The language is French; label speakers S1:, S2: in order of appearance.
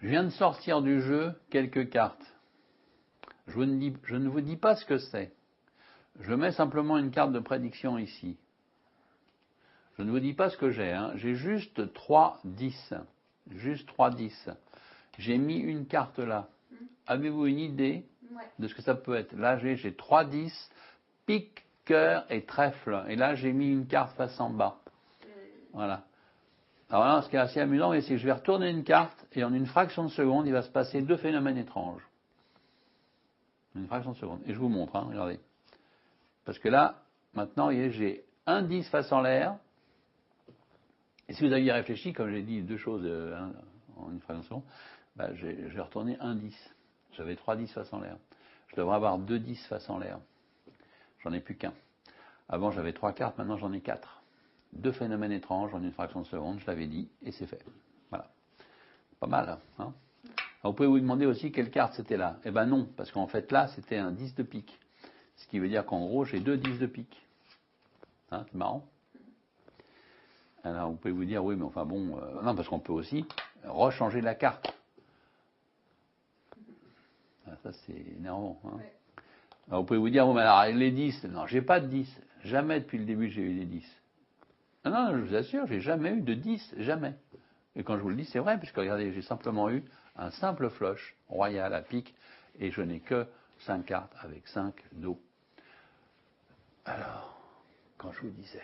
S1: Je viens de sortir du jeu quelques cartes. Je ne vous dis pas ce que c'est. Je mets simplement une carte de prédiction ici. Je ne vous dis pas ce que j'ai. J'ai juste 3 10. Juste 3 10. J'ai mis une carte là. Avez-vous une idée de ce que ça peut être? Là, j'ai 3 10, pique, cœur et trèfle. Et là, j'ai mis une carte face en bas. Voilà. Alors là, ce qui est assez amusant, c'est que je vais retourner une carte et en une fraction de seconde, il va se passer deux phénomènes étranges. Une fraction de seconde. Et je vous montre, regardez. Parce que là, maintenant, j'ai un 10 face en l'air. Et si vous aviez réfléchi, comme j'ai dit deux choses en une fraction de seconde, j'ai retourné un 10. J'avais 3 10 face en l'air. Je devrais avoir 2 10 face en l'air. J'en ai plus qu'un. Avant, j'avais 3 cartes, maintenant j'en ai 4. Deux phénomènes étranges en une fraction de seconde, je l'avais dit, et c'est fait. Voilà. Pas mal, Alors, vous pouvez vous demander aussi quelle carte c'était là. Eh ben non, parce qu'en fait là, c'était un 10 de pique. Ce qui veut dire qu'en gros, j'ai 2 10 de pique. C'est marrant. Alors, vous pouvez vous dire, oui, mais enfin bon, non, parce qu'on peut aussi rechanger la carte. Ça, c'est énervant. Alors, vous pouvez vous dire, bon, mais alors, les 10, non, j'ai pas de 10. Jamais depuis le début, j'ai eu des 10. Non, je vous assure, j'ai jamais eu de 10, jamais. Et quand je vous le dis, c'est vrai, puisque regardez, j'ai simplement eu un simple flush royal à pique, et je n'ai que 5 cartes avec 5 dos. Alors, quand je vous disais,